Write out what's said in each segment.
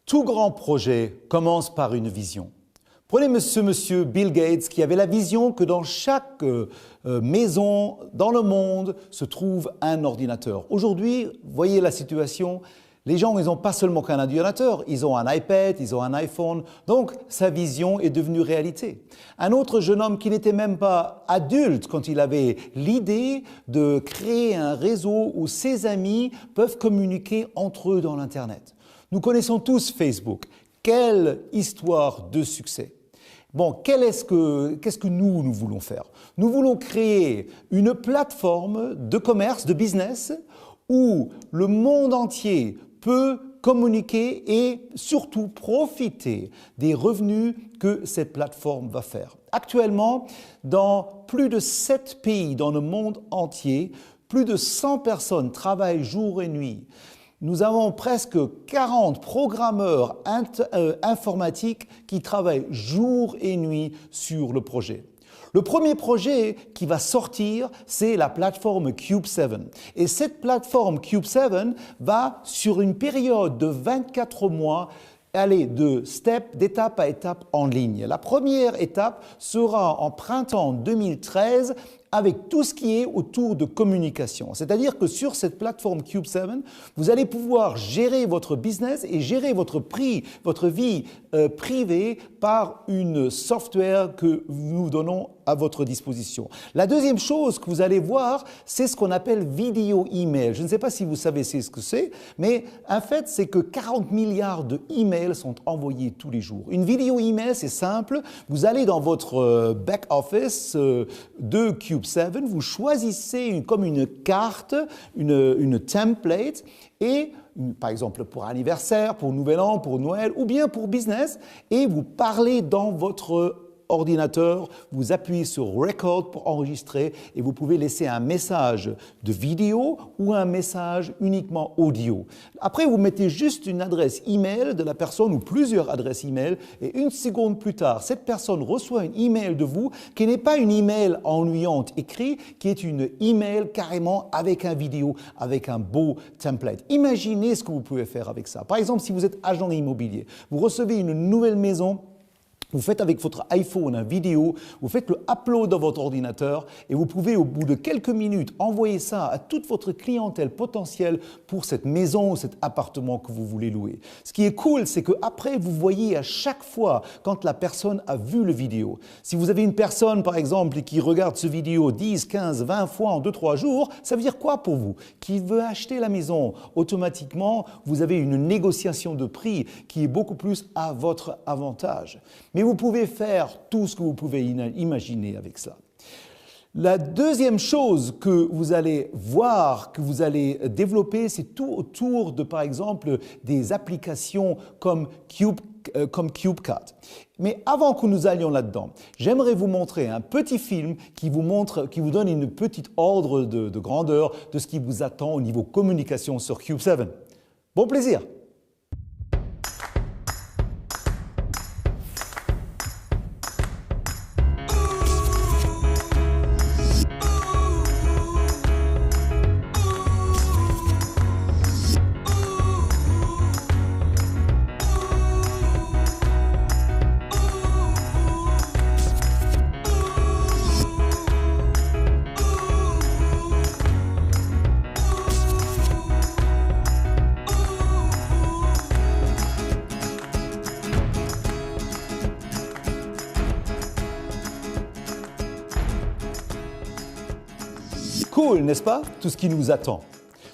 Tout grand projet commence par une vision. Prenez ce monsieur Bill Gates qui avait la vision que dans chaque maison dans le monde se trouve un ordinateur. Aujourd'hui, voyez la situation, les gens, ils n'ont pas seulement qu'un ordinateur, ils ont un iPad, ils ont un iPhone, donc sa vision est devenue réalité. Un autre jeune homme qui n'était même pas adulte quand il avait l'idée de créer un réseau où ses amis peuvent communiquer entre eux dans l'Internet. Nous connaissons tous Facebook. Quelle histoire de succès! Bon, qu'est-ce que nous voulons faire? Nous voulons créer une plateforme de commerce, de business, où le monde entier peut communiquer et surtout profiter des revenus que cette plateforme va faire. Actuellement, dans plus de 7 pays dans le monde entier, plus de 100 personnes travaillent jour et nuit. Nous avons presque 40 programmeurs informatiques qui travaillent jour et nuit sur le projet. Le premier projet qui va sortir, c'est la plateforme Cube7. Et cette plateforme Cube7 va, sur une période de 24 mois, aller d'étape à étape en ligne. La première étape sera en printemps 2013 avec tout ce qui est autour de communication. C'est-à-dire que sur cette plateforme Cube7, vous allez pouvoir gérer votre business et gérer votre vie privée par une software que nous donnons à votre disposition. La deuxième chose que vous allez voir, c'est ce qu'on appelle vidéo email. Je ne sais pas si vous savez ce que c'est, mais en fait, c'est que 40 milliards de emails sont envoyés tous les jours. Une vidéo email, c'est simple. Vous allez dans votre back office de Cube7, vous choisissez comme une carte, une template et par exemple pour anniversaire, pour Nouvel An, pour Noël ou bien pour business et vous parlez dans votre ordinateur, vous appuyez sur Record pour enregistrer et vous pouvez laisser un message de vidéo ou un message uniquement audio. Après, vous mettez juste une adresse email de la personne ou plusieurs adresses email et une seconde plus tard, cette personne reçoit un email de vous qui n'est pas une email ennuyante écrit, qui est une email carrément avec un vidéo, avec un beau template. Imaginez ce que vous pouvez faire avec ça. Par exemple, si vous êtes agent immobilier, vous recevez une nouvelle maison. Vous faites avec votre iPhone une vidéo, vous faites le upload dans votre ordinateur et vous pouvez au bout de quelques minutes envoyer ça à toute votre clientèle potentielle pour cette maison ou cet appartement que vous voulez louer. Ce qui est cool, c'est qu'après, vous voyez à chaque fois quand la personne a vu le vidéo. Si vous avez une personne, par exemple, qui regarde ce vidéo 10, 15, 20 fois en 2-3 jours, ça veut dire quoi pour vous? Qui veut acheter la maison? Automatiquement, vous avez une négociation de prix qui est beaucoup plus à votre avantage. Mais vous pouvez faire tout ce que vous pouvez imaginer avec ça. La deuxième chose que vous allez voir, que vous allez développer, c'est tout autour de, par exemple, des applications comme CubeCut. Mais avant que nous allions là-dedans, j'aimerais vous montrer un petit film qui vous donne une petite ordre de grandeur de ce qui vous attend au niveau communication sur Cube7. Bon plaisir! Cool, n'est-ce pas? Tout ce qui nous attend.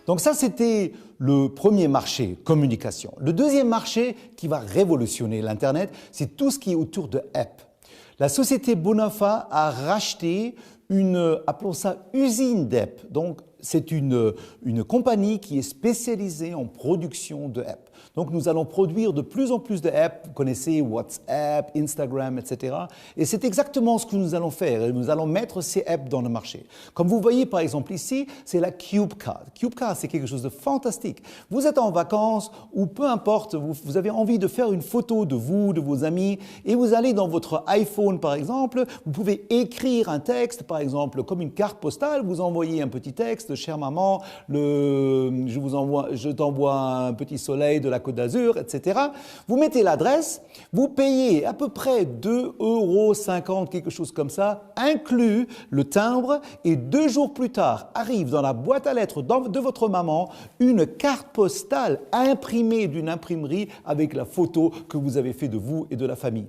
Donc ça, c'était le premier marché, communication. Le deuxième marché qui va révolutionner l'Internet, c'est tout ce qui est autour de app. La société Bonafa a racheté appelons ça usine d'app. Donc, c'est une compagnie qui est spécialisée en production de apps. Donc, nous allons produire de plus en plus de apps. Vous connaissez WhatsApp, Instagram, etc. Et c'est exactement ce que nous allons faire. Et nous allons mettre ces apps dans le marché. Comme vous voyez, par exemple, ici, c'est la CubeCut. CubeCut, c'est quelque chose de fantastique. Vous êtes en vacances ou peu importe, vous avez envie de faire une photo de vous, de vos amis, et vous allez dans votre iPhone, par exemple, vous pouvez écrire un texte, par exemple, comme une carte postale, vous envoyez un petit texte, chère maman, je t'envoie un petit soleil de la Côte d'Azur, etc. Vous mettez l'adresse, vous payez à peu près 2,50 €, quelque chose comme ça, inclus le timbre, et 2 jours plus tard, arrive dans la boîte à lettres de votre maman une carte postale imprimée d'une imprimerie avec la photo que vous avez fait de vous et de la famille.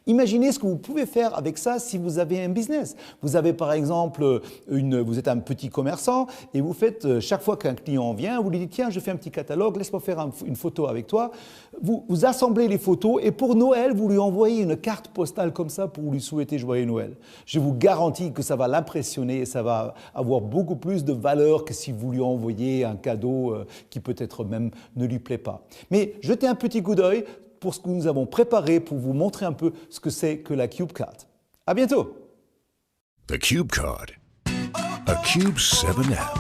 Imaginez ce que vous pouvez faire avec ça si vous avez un business. Vous avez par exemple, vous êtes un petit commerçant et vous faites, chaque fois qu'un client vient, vous lui dites « Tiens, je fais un petit catalogue, laisse-moi faire une photo avec toi ». Vous assemblez les photos et pour Noël, vous lui envoyez une carte postale comme ça pour lui souhaiter joyeux Noël. Je vous garantis que ça va l'impressionner et ça va avoir beaucoup plus de valeur que si vous lui envoyez un cadeau qui peut-être même ne lui plaît pas. Mais jetez un petit coup d'œil pour ce que nous avons préparé pour vous montrer un peu ce que c'est que la Cube Card. À bientôt. The Cube Card, a Cube 7 app.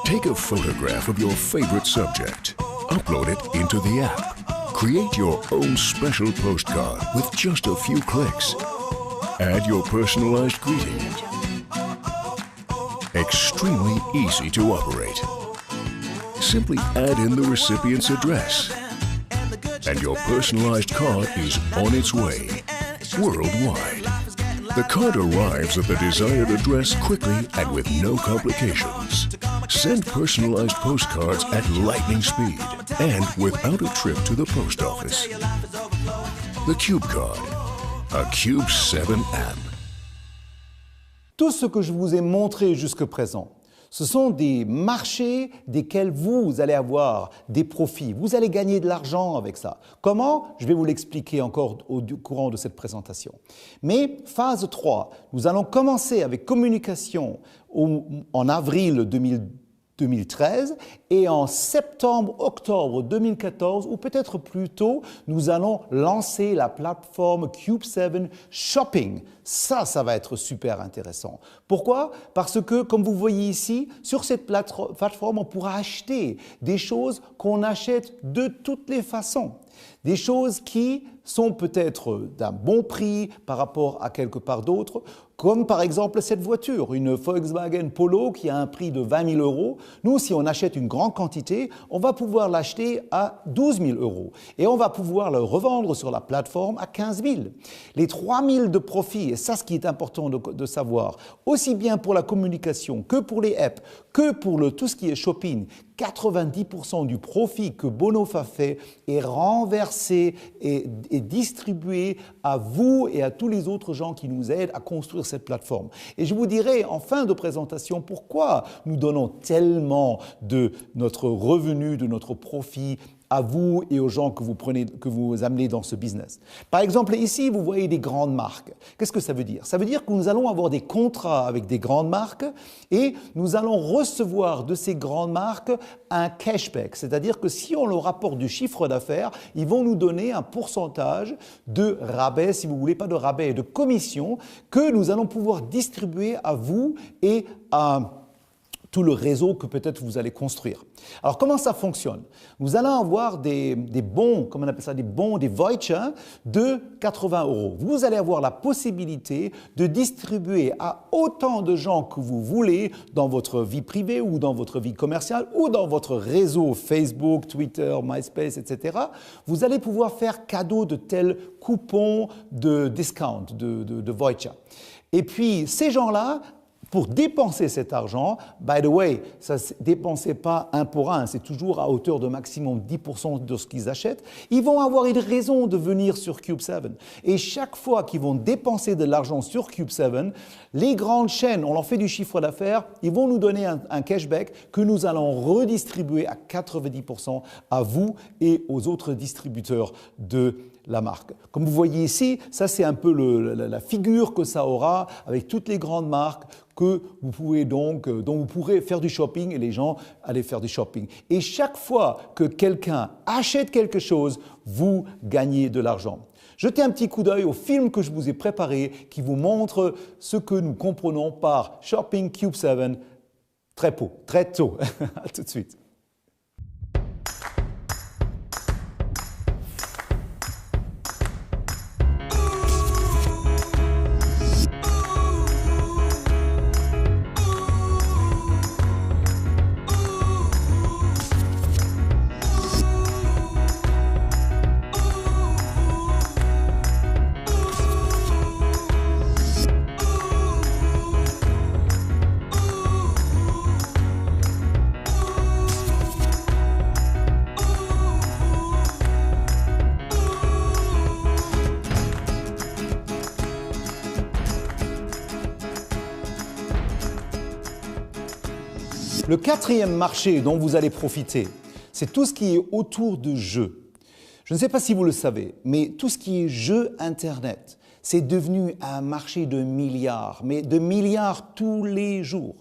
Take a photograph of your favorite subject, upload it into the app, create your own special postcard with just a few clicks, add your personalized greeting. Extremely easy to operate. Simply add in the recipient's address, and your personalized card is on its way, worldwide. The card arrives at the desired address quickly and with no complications. Send personalized postcards at lightning speed and without a trip to the post office. The Cube Card, a Cube 7 app. Tout ce que je vous ai montré jusque présent, ce sont des marchés desquels vous allez avoir des profits. Vous allez gagner de l'argent avec ça. Comment? Je vais vous l'expliquer encore au courant de cette présentation. Mais phase 3, nous allons commencer avec communication en avril 2013 et en septembre-octobre 2014 ou peut-être plus tôt, nous allons lancer la plateforme Cube7 Shopping. Ça va être super intéressant. Pourquoi? Parce que, comme vous voyez ici, sur cette plateforme, on pourra acheter des choses qu'on achète de toutes les façons. Des choses qui sont peut-être d'un bon prix par rapport à quelque part d'autre, comme par exemple cette voiture, une Volkswagen Polo qui a un prix de 20 000 €. Nous, si on achète une grande quantité, on va pouvoir l'acheter à 12 000 € et on va pouvoir le revendre sur la plateforme à 15 000. Les 3 000 de profit, et ça ce qui est important de savoir, aussi bien pour la communication que pour les apps, que pour tout ce qui est shopping, 90% du profit que Bonof a fait est renversé et distribué à vous et à tous les autres gens qui nous aident à construire cette plateforme. Et je vous dirai en fin de présentation pourquoi nous donnons tellement de notre revenu, de notre profit à vous et aux gens que vous amenez dans ce business. Par exemple, ici, vous voyez des grandes marques. Qu'est-ce que ça veut dire? Ça veut dire que nous allons avoir des contrats avec des grandes marques et nous allons recevoir de ces grandes marques un cashback. C'est-à-dire que si on leur apporte du chiffre d'affaires, ils vont nous donner un pourcentage de rabais, si vous voulez, pas de rabais, de commission, que nous allons pouvoir distribuer à vous et à tout le réseau que peut-être vous allez construire. Alors, comment ça fonctionne? Nous allons avoir des bons, comment on appelle ça, des bons, des vouchers de 80 €. Vous allez avoir la possibilité de distribuer à autant de gens que vous voulez dans votre vie privée ou dans votre vie commerciale ou dans votre réseau Facebook, Twitter, MySpace, etc. Vous allez pouvoir faire cadeau de tels coupons de discount, de voucher. Et puis, ces gens-là, pour dépenser cet argent, by the way, ça ne dépensez pas un pour un, c'est toujours à hauteur de maximum 10% de ce qu'ils achètent, ils vont avoir une raison de venir sur Cube7. Et chaque fois qu'ils vont dépenser de l'argent sur Cube7, les grandes chaînes, on leur fait du chiffre d'affaires, ils vont nous donner un cashback que nous allons redistribuer à 90% à vous et aux autres distributeurs de la marque. Comme vous voyez ici, ça c'est un peu la figure que ça aura avec toutes les grandes marques que vous pouvez dont vous pourrez faire du shopping et les gens allaient faire du shopping. Et chaque fois que quelqu'un achète quelque chose, vous gagnez de l'argent. Jetez un petit coup d'œil au film que je vous ai préparé qui vous montre ce que nous comprenons par Shopping Cube7 très tôt. À tout de suite. Le quatrième marché dont vous allez profiter, c'est tout ce qui est autour de jeux. Je ne sais pas si vous le savez, mais tout ce qui est jeux Internet, c'est devenu un marché de milliards, mais de milliards tous les jours.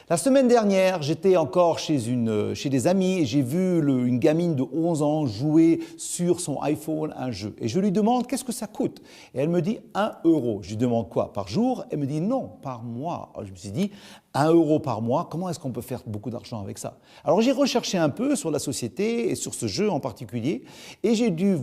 La semaine dernière, j'étais encore chez des amis et j'ai vu une gamine de 11 ans jouer sur son iPhone un jeu. Et je lui demande qu'est-ce que ça coûte. Et elle me dit 1 euro. Je lui demande quoi, par jour? Elle me dit non, par mois. Alors je me suis dit 1 euro par mois, comment est-ce qu'on peut faire beaucoup d'argent avec ça? Alors j'ai recherché un peu sur la société et sur ce jeu en particulier et j'ai dû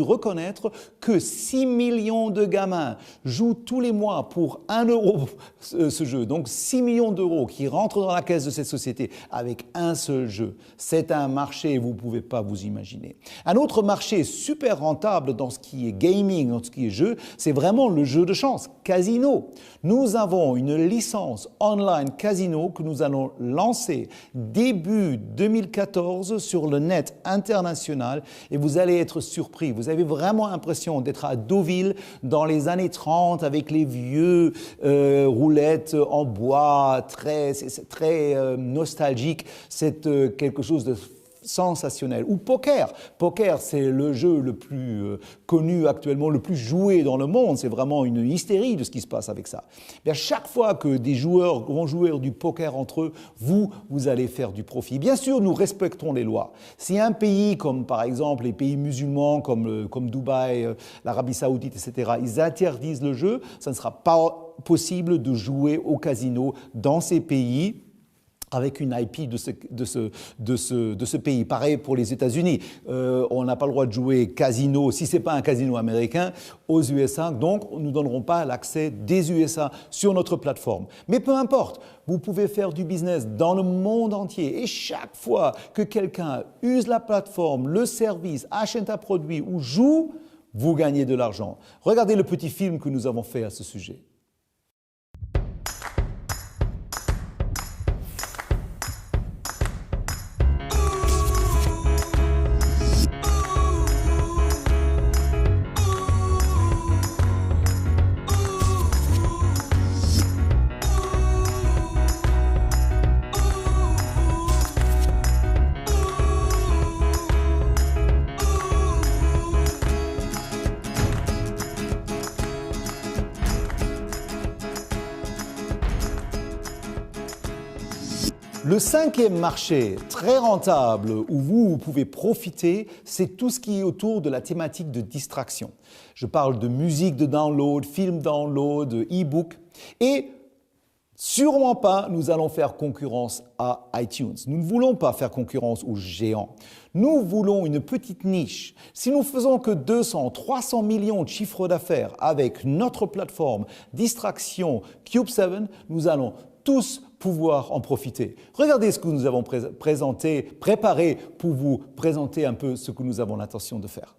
reconnaître que 6 millions de gamins jouent tous les mois pour 1 euro ce jeu. Donc 6 millions d'euros qui rentrent dans la caisse de cette société avec un seul jeu. C'est un marché, vous ne pouvez pas vous imaginer. Un autre marché super rentable dans ce qui est gaming, dans ce qui est jeu, c'est vraiment le jeu de chance, casino. Nous avons une licence online casino que nous allons lancer début 2014 sur le net international et vous allez être surpris. Vous avez vraiment l'impression d'être à Deauville dans les années 30 avec les vieux roulettes en bois, c'est très nostalgique. C'est quelque chose de sensationnel. Ou poker. Poker, c'est le jeu le plus connu actuellement, le plus joué dans le monde. C'est vraiment une hystérie de ce qui se passe avec ça. Bien, chaque fois que des joueurs vont jouer du poker entre eux, vous allez faire du profit. Bien sûr, nous respectons les lois. Si un pays comme par exemple les pays musulmans comme Dubaï, l'Arabie Saoudite, etc., ils interdisent le jeu, ça ne sera pas possible de jouer au casino dans ces pays avec une IP de ce pays. Pareil pour les États-Unis. On n'a pas le droit de jouer casino, si ce n'est pas un casino américain, aux USA. Donc, nous ne donnerons pas l'accès des USA sur notre plateforme. Mais peu importe, vous pouvez faire du business dans le monde entier. Et chaque fois que quelqu'un use la plateforme, le service, achète un produit ou joue, vous gagnez de l'argent. Regardez le petit film que nous avons fait à ce sujet. Le cinquième marché, très rentable, où vous pouvez profiter, c'est tout ce qui est autour de la thématique de distraction. Je parle de musique de download, film download, e-book et sûrement pas, nous allons faire concurrence à iTunes. Nous ne voulons pas faire concurrence aux géants. Nous voulons une petite niche. Si nous faisons que 200, 300 millions de chiffres d'affaires avec notre plateforme Distraction Cube7, nous allons tous pouvoir en profiter. Regardez ce que nous avons préparé pour vous présenter un peu ce que nous avons l'intention de faire.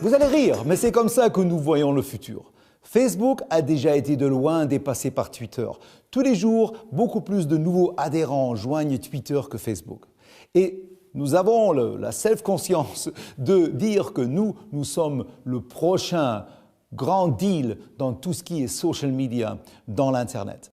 Vous allez rire, mais c'est comme ça que nous voyons le futur. Facebook a déjà été de loin dépassé par Twitter. Tous les jours, beaucoup plus de nouveaux adhérents joignent Twitter que Facebook. Et nous avons la self-conscience de dire que nous sommes le prochain grand deal dans tout ce qui est social media dans l'Internet.